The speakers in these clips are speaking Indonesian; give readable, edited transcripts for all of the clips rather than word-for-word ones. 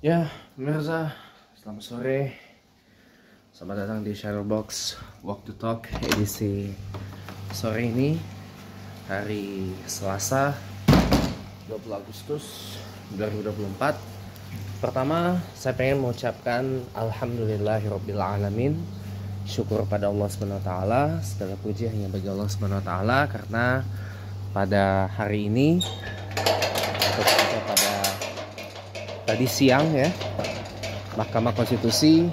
Ya, pemirsa, selamat sore. Selamat datang di Shadowbox Walk to Talk edisi sore ini, hari Selasa 20 Agustus 2024. Pertama, saya pengen mengucapkan alhamdulillahirobbilalamin. Syukur pada Allah SWT. Segala puji hanya bagi Allah SWT, karena pada hari ini atau pada tadi siang ya, Mahkamah Konstitusi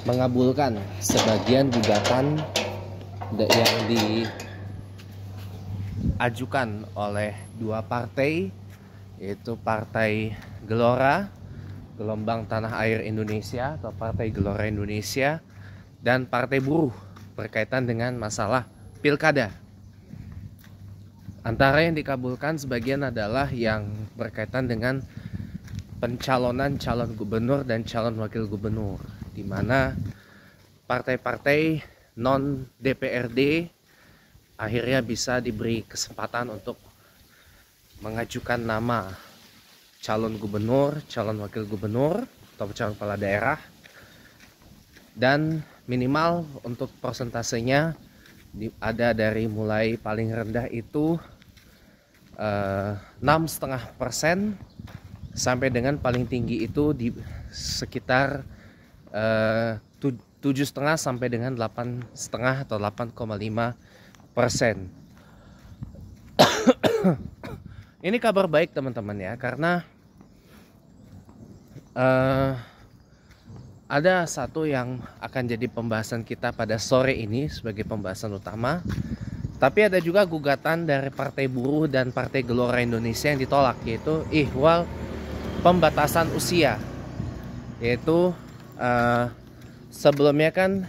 mengabulkan sebagian gugatan yang diajukan oleh dua partai, yaitu Partai Gelora Gelombang Tanah Air Indonesia atau Partai Gelora Indonesia, dan Partai Buruh berkaitan dengan masalah pilkada. Antara yang dikabulkan sebagian adalah yang berkaitan dengan pencalonan calon gubernur dan calon wakil gubernur, di mana partai-partai non DPRD akhirnya bisa diberi kesempatan untuk mengajukan nama calon gubernur, calon wakil gubernur atau calon kepala daerah, dan minimal untuk persentasenya ada dari mulai paling rendah itu 6,5% sampai dengan paling tinggi itu di sekitar 7,5 sampai dengan 8,5 atau 8,5%. Ini kabar baik teman-teman ya, karena ada satu yang akan jadi pembahasan kita pada sore ini sebagai pembahasan utama. Tapi ada juga gugatan dari Partai Buruh dan Partai Gelora Indonesia yang ditolak, yaitu ihwal pembatasan usia, yaitu sebelumnya kan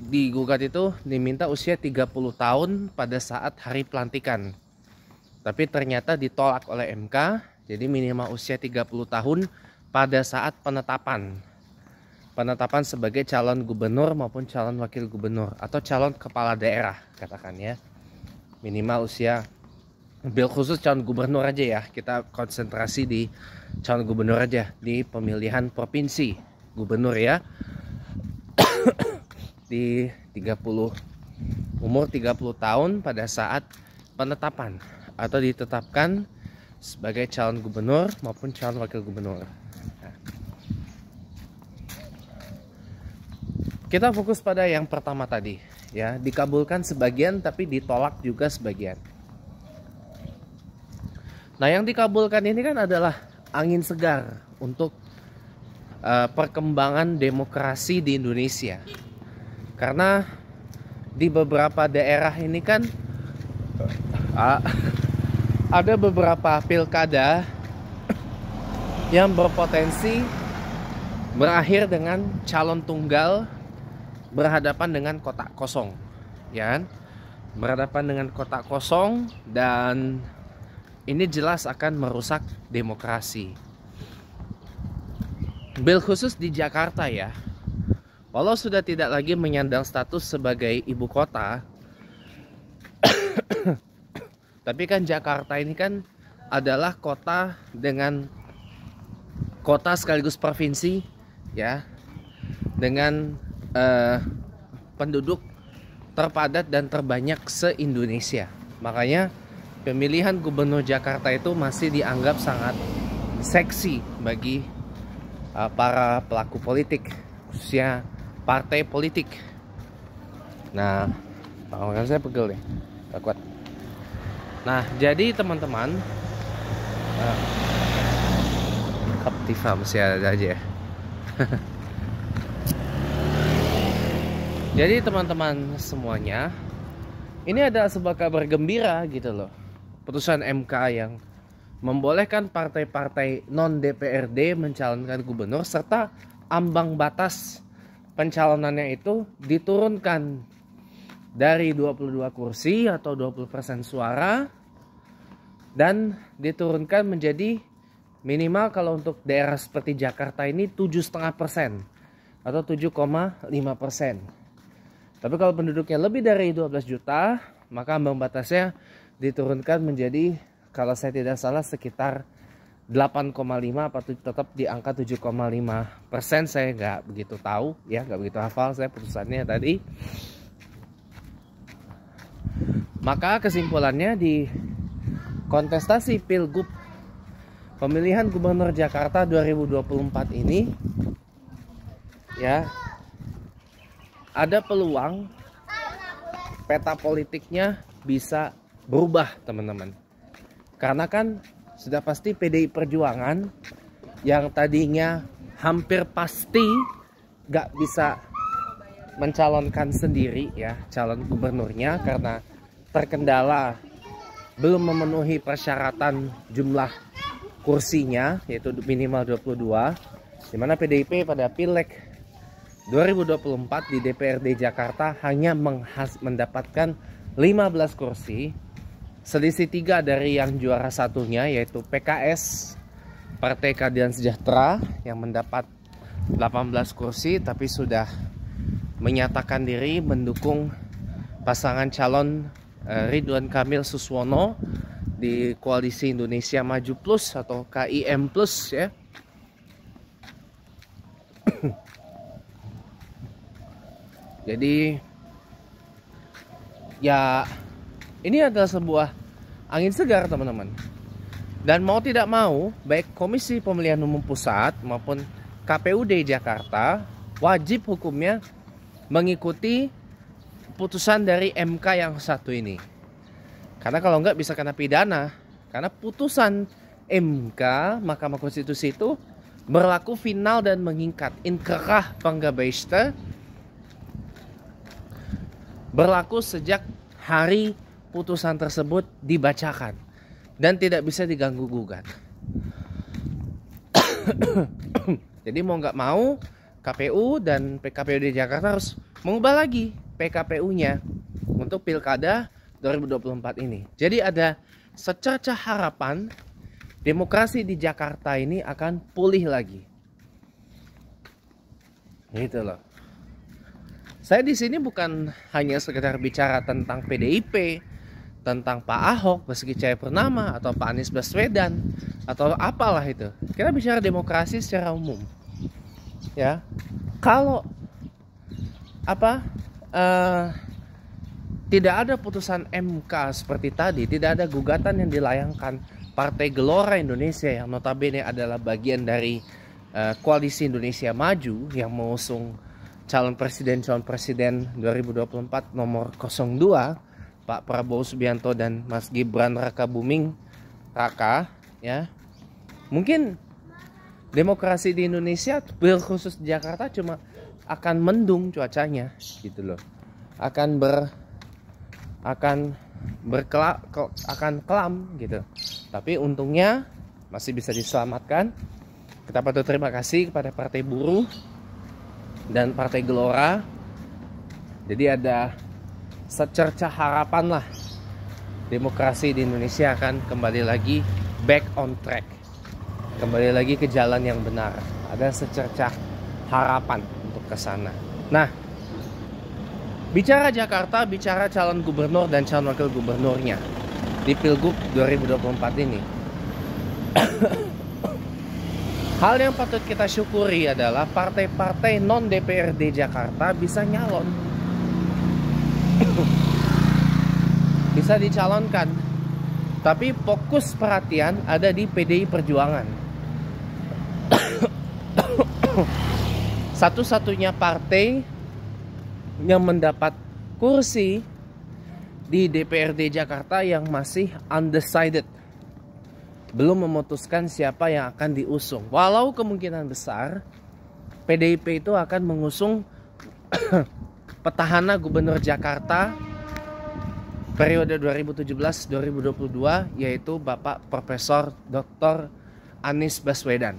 digugat itu diminta usia 30 tahun pada saat hari pelantikan, tapi ternyata ditolak oleh MK, jadi minimal usia 30 tahun pada saat penetapan sebagai calon gubernur maupun calon wakil gubernur atau calon kepala daerah, katakan ya, minimal usia. Bil khusus calon gubernur aja ya, kita konsentrasi di calon gubernur aja di pemilihan provinsi gubernur ya. Di umur 30 tahun pada saat penetapan atau ditetapkan sebagai calon gubernur maupun calon wakil gubernur. Kita fokus pada yang pertama tadi ya, dikabulkan sebagian tapi ditolak juga sebagian. Nah, yang dikabulkan ini kan adalah angin segar untuk perkembangan demokrasi di Indonesia. Karena di beberapa daerah ini kan ada beberapa pilkada yang berpotensi berakhir dengan calon tunggal berhadapan dengan kotak kosong, ya kan? Berhadapan dengan kotak kosong, dan ini jelas akan merusak demokrasi. Bil khusus di Jakarta ya, walau sudah tidak lagi menyandang status sebagai ibu kota, tapi kan Jakarta ini kan adalah kota sekaligus provinsi ya, dengan penduduk terpadat dan terbanyak se-Indonesia. Makanya pemilihan gubernur Jakarta itu masih dianggap sangat seksi bagi para pelaku politik, khususnya partai politik. Nah, tangan saya pegel nih, gak kuat. Nah, jadi teman-teman, Captiva masih ada aja ya. Jadi teman-teman semuanya, ini ada sebuah kabar gembira gitu loh. Putusan MK yang membolehkan partai-partai non DPRD mencalonkan gubernur, serta ambang batas pencalonannya itu diturunkan dari 22 kursi atau 20% suara, dan diturunkan menjadi minimal kalau untuk daerah seperti Jakarta ini 7,5% atau 7,5%. Tapi kalau penduduknya lebih dari 12 juta, maka ambang batasnya diturunkan menjadi, kalau saya tidak salah, sekitar 8,5 atau tetap di angka 7,5%, saya nggak begitu tahu ya, nggak begitu hafal saya putusannya tadi. Maka kesimpulannya di kontestasi Pilgub pemilihan Gubernur Jakarta 2024 ini ya, ada peluang peta politiknya bisa berubah teman-teman. Karena kan sudah pasti PDI Perjuangan yang tadinya hampir pasti gak bisa mencalonkan sendiri ya calon gubernurnya karena terkendala belum memenuhi persyaratan jumlah kursinya yaitu minimal 22, dimana PDIP pada Pileg 2024 di DPRD Jakarta hanya mendapatkan 15 kursi. Selisih 3 dari yang juara satunya yaitu PKS Partai Keadilan Sejahtera yang mendapat 18 kursi tapi sudah menyatakan diri mendukung pasangan calon Ridwan Kamil Suswono di Koalisi Indonesia Maju Plus atau KIM Plus ya. Jadi ya ini adalah sebuah angin segar teman-teman. Dan mau tidak mau, baik Komisi Pemilihan Umum Pusat maupun KPUD Jakarta wajib hukumnya mengikuti putusan dari MK yang satu ini. Karena kalau enggak bisa kena pidana. Karena putusan MK Mahkamah Konstitusi itu berlaku final dan mengikat. Inkrah panggabeiste berlaku sejak hari putusan tersebut dibacakan dan tidak bisa diganggu gugat. Jadi mau nggak mau KPU dan PKPUD Jakarta harus mengubah lagi PKPU-nya untuk Pilkada 2024 ini. Jadi ada secercah harapan demokrasi di Jakarta ini akan pulih lagi. Gitu loh. Saya di sini bukan hanya sekedar bicara tentang PDIP, tentang Pak Ahok, Basuki Cahayapurnama, atau Pak Anies Baswedan, atau apalah itu. Kita bicara demokrasi secara umum. Ya, kalau tidak ada putusan MK seperti tadi, tidak ada gugatan yang dilayangkan Partai Gelora Indonesia yang notabene adalah bagian dari Koalisi Indonesia Maju yang mengusung calon presiden 2024 nomor 02 Pak Prabowo Subianto dan Mas Gibran Rakabuming Raka ya. Mungkin demokrasi di Indonesia khusus di Jakarta cuma akan mendung cuacanya gitu loh. Akan kelam gitu. Tapi untungnya masih bisa diselamatkan. Kita patut terima kasih kepada Partai Buruh dan Partai Gelora. Jadi ada secercah harapan lah, demokrasi di Indonesia akan kembali lagi back on track, kembali lagi ke jalan yang benar. Ada secercah harapan untuk ke sana. Nah, bicara Jakarta, bicara calon gubernur dan calon wakil gubernurnya di Pilgub 2024 ini. Hal yang patut kita syukuri adalah partai-partai non DPRD Jakarta bisa nyalon, bisa dicalonkan. Tapi fokus perhatian ada di PDI Perjuangan. Satu-satunya partai yang mendapat kursi di DPRD Jakarta yang masih undecided, belum memutuskan siapa yang akan diusung. Walau kemungkinan besar PDIP itu akan mengusung petahana Gubernur Jakarta periode 2017-2022 yaitu Bapak Profesor Dr. Anies Baswedan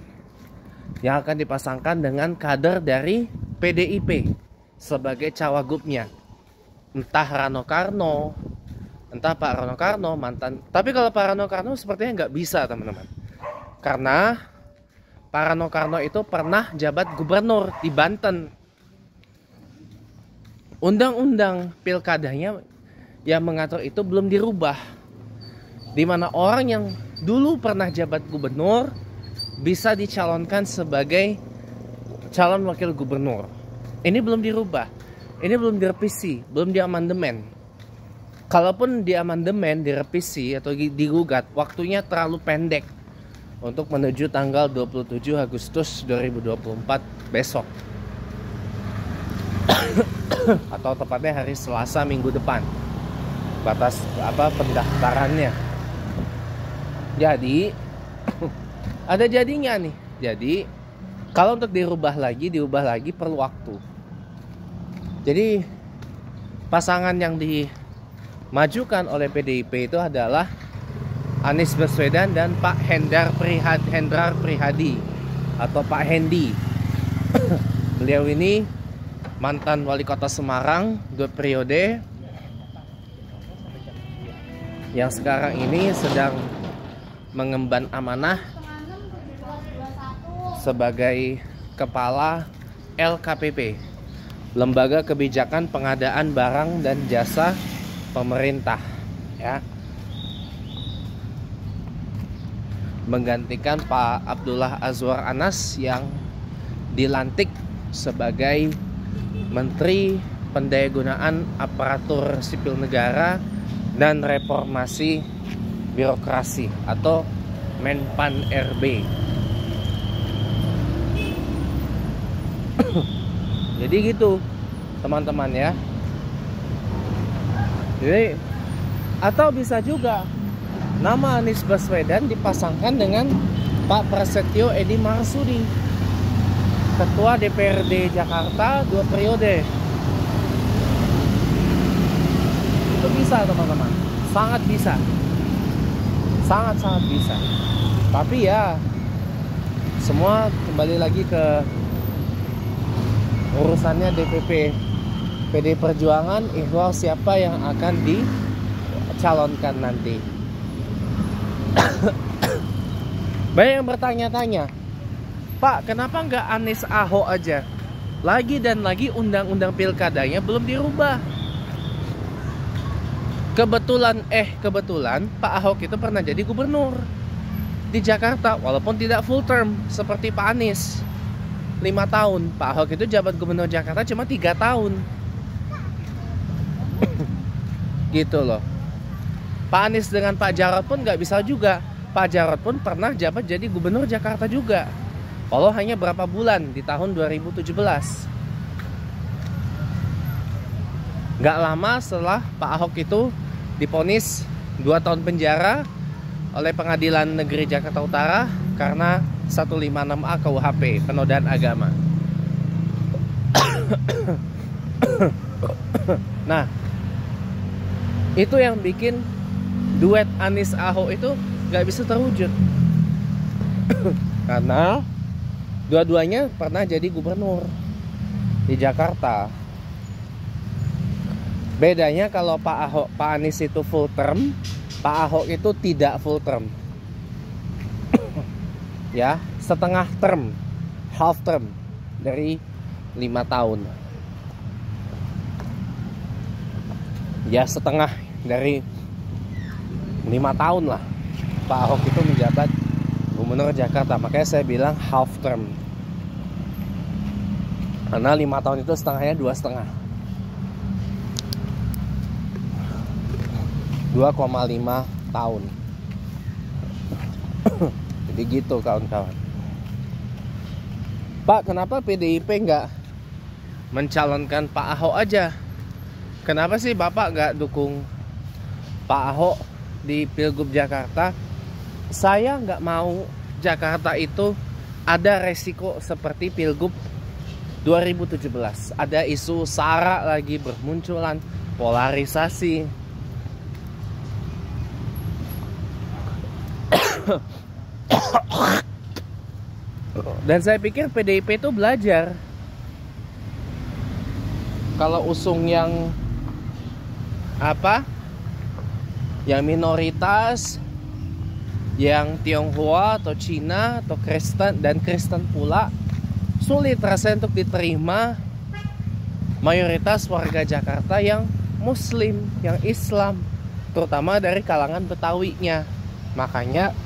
yang akan dipasangkan dengan kader dari PDIP sebagai cawagupnya. Entah Rano Karno, entah Pak Rano Karno mantan. Tapi kalau Pak Rano Karno sepertinya nggak bisa teman-teman. Karena Pak Rano Karno itu pernah jabat gubernur di Banten. Undang-undang pilkadanya yang mengatur itu belum dirubah. Di mana orang yang dulu pernah jabat gubernur bisa dicalonkan sebagai calon wakil gubernur. Ini belum dirubah, ini belum direvisi, belum diamandemen. Kalaupun diamandemen, direvisi atau digugat, waktunya terlalu pendek untuk menuju tanggal 27 Agustus 2024 besok. Atau tepatnya hari Selasa minggu depan. Batas pendaftarannya. Jadi ada jadinya nih. Jadi kalau untuk diubah lagi perlu waktu. Jadi pasangan yang dimajukan oleh PDIP itu adalah Anies Baswedan dan Pak Hendrar Prihadi atau Pak Hendi. Beliau ini mantan wali kota Semarang 2 periode, yang sekarang ini sedang mengemban amanah sebagai kepala LKPP, Lembaga Kebijakan Pengadaan Barang dan Jasa Pemerintah, ya. Menggantikan Pak Abdullah Azwar Anas yang dilantik sebagai Menteri Pendayagunaan Aparatur Sipil Negara dan Reformasi Birokrasi atau Menpan RB. Jadi gitu teman-teman ya. Jadi atau bisa juga nama Anies Baswedan dipasangkan dengan Pak Prasetyo Edi Marsudi, Ketua DPRD Jakarta 2 periode. Itu bisa teman-teman, sangat bisa, sangat-sangat bisa. Tapi ya semua kembali lagi ke urusannya DPP PD Perjuangan, ihwal siapa yang akan dicalonkan nanti. Banyak yang bertanya-tanya, Pak, kenapa nggak Anies Ahok aja? Lagi dan lagi undang-undang pilkadanya belum dirubah. Kebetulan Pak Ahok itu pernah jadi gubernur di Jakarta, walaupun tidak full term seperti Pak Anies 5 tahun. Pak Ahok itu jabat gubernur Jakarta cuma 3 tahun. Gitu loh. Pak Anies dengan Pak Jarod pun nggak bisa juga. Pak Jarod pun pernah jabat jadi gubernur Jakarta juga, walau hanya berapa bulan di tahun 2017. Nggak lama setelah Pak Ahok itu divonis 2 tahun penjara oleh Pengadilan Negeri Jakarta Utara karena 156A KUHP, penodaan agama. Nah, itu yang bikin duet Anies Ahok itu gak bisa terwujud. Karena dua-duanya pernah jadi gubernur di Jakarta. Bedanya kalau Pak Anies itu full term, Pak Ahok itu tidak full term. Ya, setengah term, half term dari 5 tahun. Ya, setengah dari 5 tahun lah Pak Ahok itu menjabat gubernur Jakarta. Makanya saya bilang half term, karena 5 tahun itu setengahnya 2,5 tahun. Jadi gitu kawan-kawan. Pak, kenapa PDIP nggak mencalonkan Pak Ahok aja? Kenapa sih Bapak nggak dukung Pak Ahok di Pilgub Jakarta? Saya nggak mau Jakarta itu ada resiko seperti Pilgub 2017. Ada isu SARA lagi bermunculan, polarisasi. Dan saya pikir PDIP itu belajar. Kalau usung yang yang minoritas, yang Tionghoa atau Cina atau Kristen dan Kristen pula, sulit rasanya untuk diterima mayoritas warga Jakarta yang Muslim, yang Islam, terutama dari kalangan Betawinya. Makanya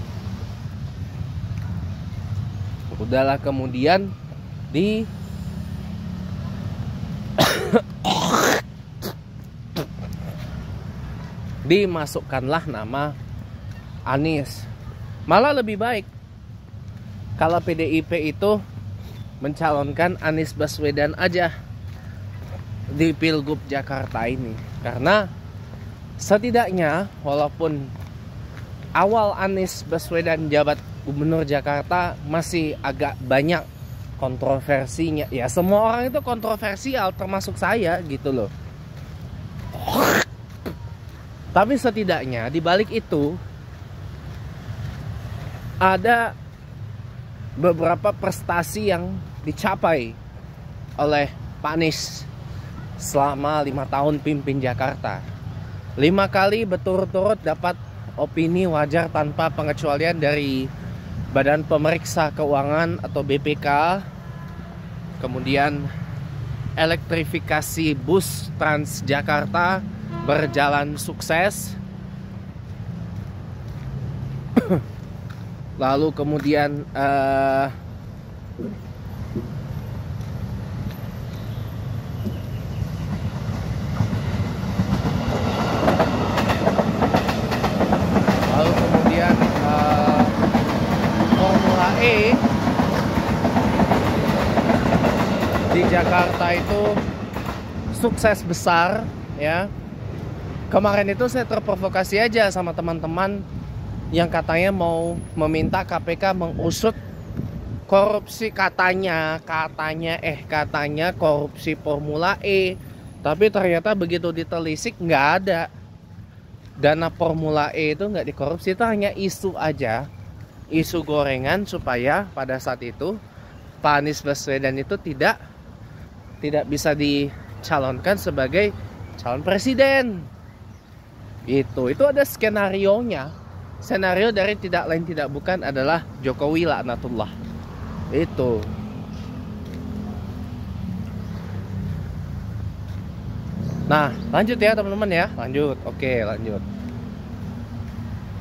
Udahlah kemudian dimasukkanlah nama Anies. Malah lebih baik kalau PDIP itu mencalonkan Anies Baswedan aja di Pilgub Jakarta ini. Karena setidaknya walaupun awal Anies Baswedan jabat Gubernur Jakarta masih agak banyak kontroversinya. Ya semua orang itu kontroversial, termasuk saya gitu loh. Tapi setidaknya di balik itu ada beberapa prestasi yang dicapai oleh Pak Anies selama 5 tahun pimpin Jakarta. 5 kali berturut-turut dapat opini wajar tanpa pengecualian dari Badan Pemeriksa Keuangan atau BPK. Kemudian elektrifikasi bus Transjakarta berjalan sukses. Lalu kemudian Formula E di Jakarta itu sukses besar ya. Kemarin itu saya terprovokasi aja sama teman-teman yang katanya mau meminta KPK mengusut korupsi katanya korupsi Formula E. Tapi ternyata begitu ditelisik nggak ada. Dana Formula E itu nggak dikorupsi, itu hanya isu aja, isu gorengan supaya pada saat itu Pak Anies Baswedan itu tidak bisa dicalonkan sebagai calon presiden. Itu ada skenarionya. Skenario dari tidak lain tidak bukan adalah Jokowi laknatullah. Itu. Nah, lanjut ya teman-teman ya. Lanjut. Oke, lanjut.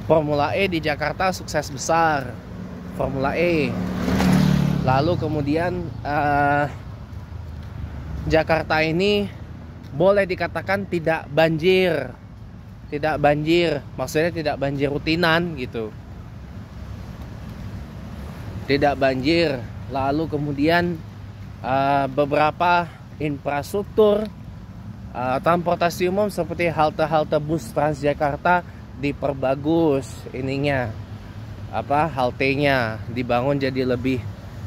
Formula E di Jakarta sukses besar. Formula E. Lalu kemudian Jakarta ini boleh dikatakan tidak banjir. Tidak banjir, maksudnya tidak banjir rutinan gitu. Tidak banjir. Lalu kemudian beberapa infrastruktur transportasi umum seperti halte-halte bus Transjakarta diperbagus ininya. Haltenya dibangun jadi lebih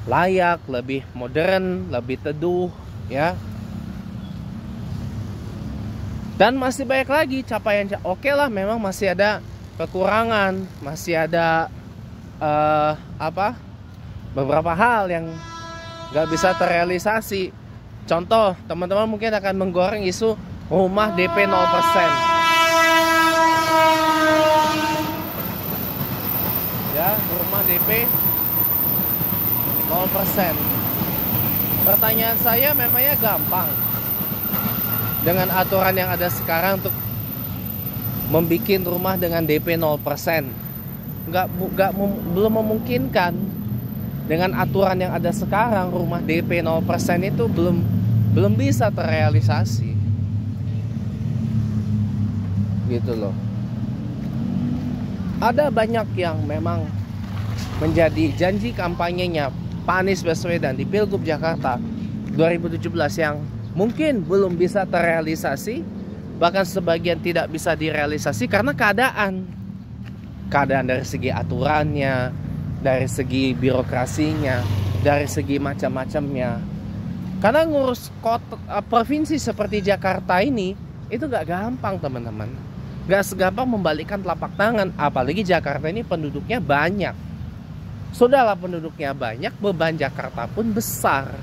layak, lebih modern, lebih teduh ya. Dan masih banyak lagi capaian. Oke lah, memang masih ada kekurangan, masih ada beberapa hal yang gak bisa terrealisasi. Contoh, teman-teman mungkin akan menggoreng isu rumah DP 0%. Ya, rumah DP 0%. Pertanyaan saya memangnya gampang dengan aturan yang ada sekarang untuk membuat rumah dengan DP 0%. Belum memungkinkan. Dengan aturan yang ada sekarang, rumah DP 0% itu belum bisa terrealisasi. Gitu loh. Ada banyak yang memang menjadi janji kampanyenya Pak Anies Baswedan di Pilgub Jakarta 2017 yang mungkin belum bisa terrealisasi, bahkan sebagian tidak bisa direalisasi karena keadaan dari segi aturannya, dari segi birokrasinya, dari segi macam-macamnya. Karena ngurus provinsi seperti Jakarta ini itu gak gampang teman-teman, gak segampang membalikkan telapak tangan. Apalagi Jakarta ini penduduknya banyak. Sudahlah penduduknya banyak, beban Jakarta pun besar.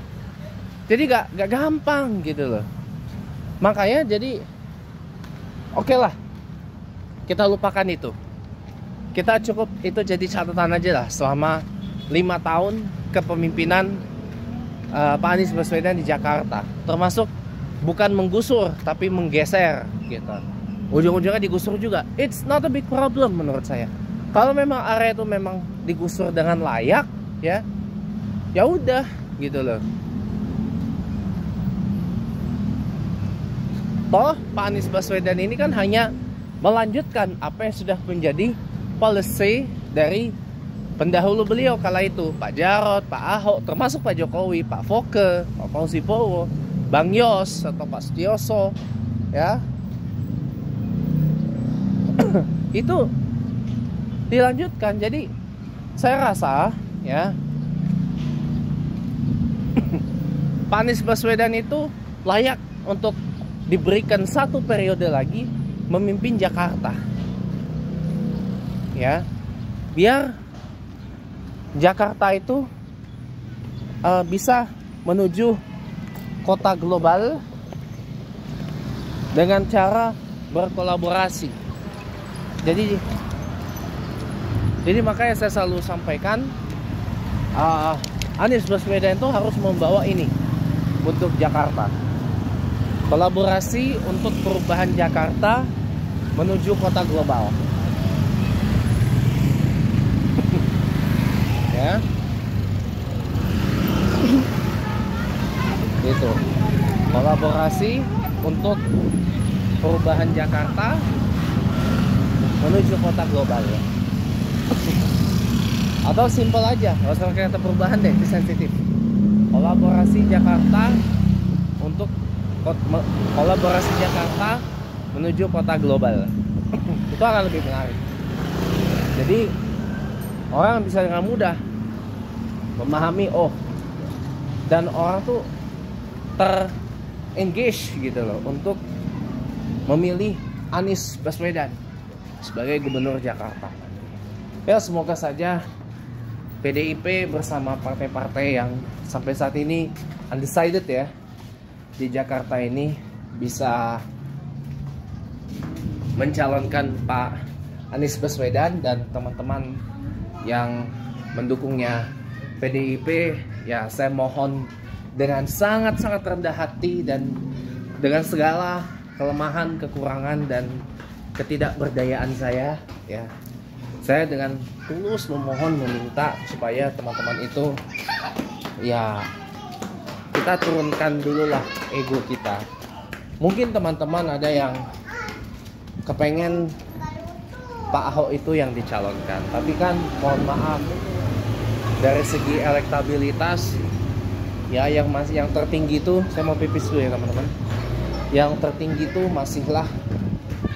Jadi gak gampang gitu loh. Makanya jadi oke lah, kita lupakan itu. Kita cukup itu jadi catatan aja lah selama 5 tahun kepemimpinan Pak Anies Baswedan di Jakarta. Termasuk bukan menggusur tapi menggeser gitu. Ujung-ujungnya digusur juga. It's not a big problem menurut saya. Kalau memang area itu memang digusur dengan layak ya, ya udah gitu loh. Toh Pak Anies Baswedan ini kan hanya melanjutkan apa yang sudah menjadi policy dari pendahulu beliau kala itu, Pak Jarod, Pak Ahok, termasuk Pak Jokowi, Pak Foke, Pak Fauzi Bowo, Bang Yos atau Pak Sutioso, ya. Itu dilanjutkan. Jadi saya rasa ya Pak Anies Baswedan itu layak untuk diberikan satu periode lagi memimpin Jakarta, ya, biar Jakarta itu bisa menuju kota global dengan cara berkolaborasi. Jadi makanya saya selalu sampaikan Anies Baswedan itu harus membawa ini untuk Jakarta. Kolaborasi untuk perubahan Jakarta menuju kota global. Ya. Gitu. Kolaborasi untuk perubahan Jakarta menuju kota global ya. Atau simpel aja, nggak usah pakai kata perubahan deh, itu sensitif. Kolaborasi Jakarta untuk kolaborasi Jakarta menuju kota global. Itu akan lebih menarik. Jadi orang bisa dengan mudah memahami, oh, dan orang tuh ter-engage gitu loh untuk memilih Anies Baswedan sebagai gubernur Jakarta. Ya, semoga saja PDIP bersama partai-partai yang sampai saat ini undecided ya di Jakarta ini bisa mencalonkan Pak Anies Baswedan, dan teman-teman yang mendukungnya PDIP ya, saya mohon dengan sangat-sangat rendah hati dan dengan segala kelemahan, kekurangan dan ketidakberdayaan saya ya, saya dengan tulus memohon, meminta supaya teman-teman itu ya, kita turunkan dulu lah ego kita. Mungkin teman-teman ada yang kepengen Pak Ahok itu yang dicalonkan, tapi kan mohon maaf, dari segi elektabilitas ya, yang tertinggi itu, saya mau pipis dulu ya teman-teman, yang tertinggi itu masihlah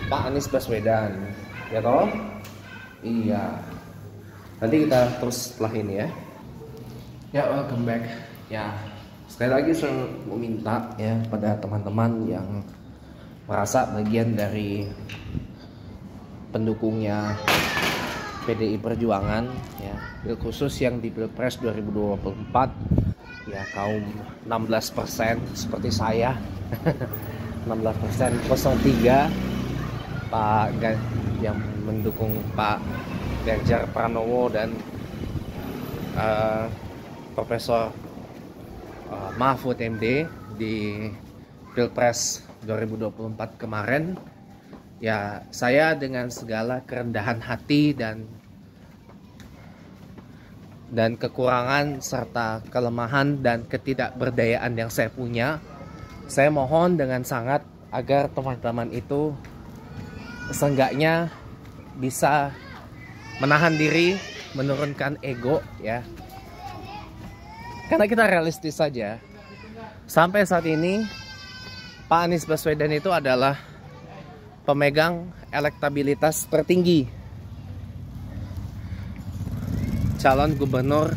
Pak Anies Baswedan ya toh. Iya, nanti kita terus setelah ini ya. Ya, welcome back ya. Sekali lagi saya mau minta ya pada teman-teman yang merasa bagian dari pendukungnya PDI Perjuangan ya, khusus yang di Pilpres 2024 ya, kaum 16% seperti saya 16% 03 Pak yang mendukung Pak Ganjar Pranowo dan Profesor Mahfud MD di Pilpres 2024 kemarin ya, saya dengan segala kerendahan hati dan kekurangan serta kelemahan dan ketidakberdayaan yang saya punya, saya mohon dengan sangat agar teman-teman itu seenggaknya bisa menahan diri, menurunkan ego ya. Karena kita realistis saja, sampai saat ini Pak Anies Baswedan itu adalah pemegang elektabilitas tertinggi calon gubernur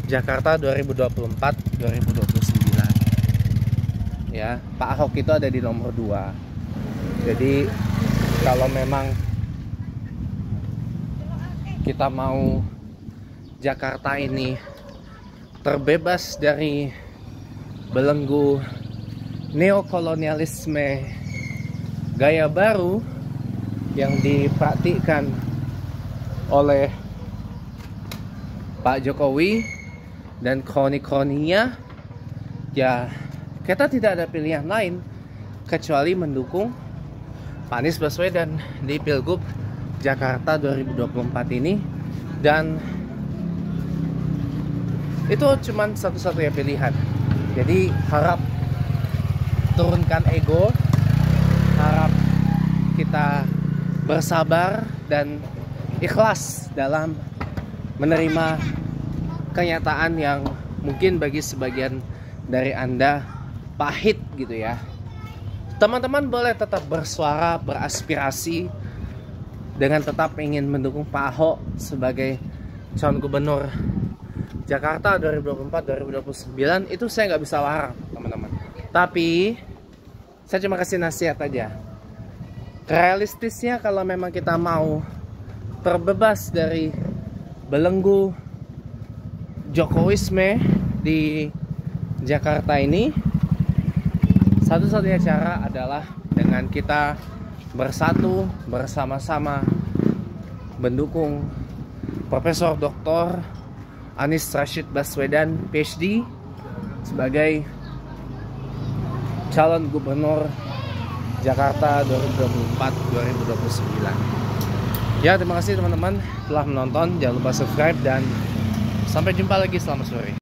Jakarta 2024-2029 ya. Pak Ahok itu ada di nomor 2. Jadi kalau memang kita mau Jakarta ini terbebas dari belenggu neokolonialisme gaya baru yang dipraktikkan oleh Pak Jokowi dan kroni-kroninya, ya kita tidak ada pilihan lain kecuali mendukung Pak Anies Baswedan di Pilgub Jakarta 2024 ini. Dan itu cuman satu-satunya pilihan. Jadi harap turunkan ego, harap kita bersabar dan ikhlas dalam menerima kenyataan yang mungkin bagi sebagian dari Anda pahit gitu ya. Teman-teman boleh tetap bersuara, beraspirasi dengan tetap ingin mendukung Pak Ahok sebagai calon gubernur Jakarta 2024-2029. Itu saya nggak bisa larang teman-teman. Tapi saya cuma kasih nasihat aja. Realistisnya kalau memang kita mau terbebas dari belenggu Jokowisme di Jakarta ini, satu-satunya cara adalah dengan kita bersatu bersama-sama mendukung Profesor Dr. Anies Rashid Baswedan PhD sebagai calon gubernur Jakarta 2024-2029. Ya, terima kasih teman-teman telah menonton. Jangan lupa subscribe dan sampai jumpa lagi. Selamat sore.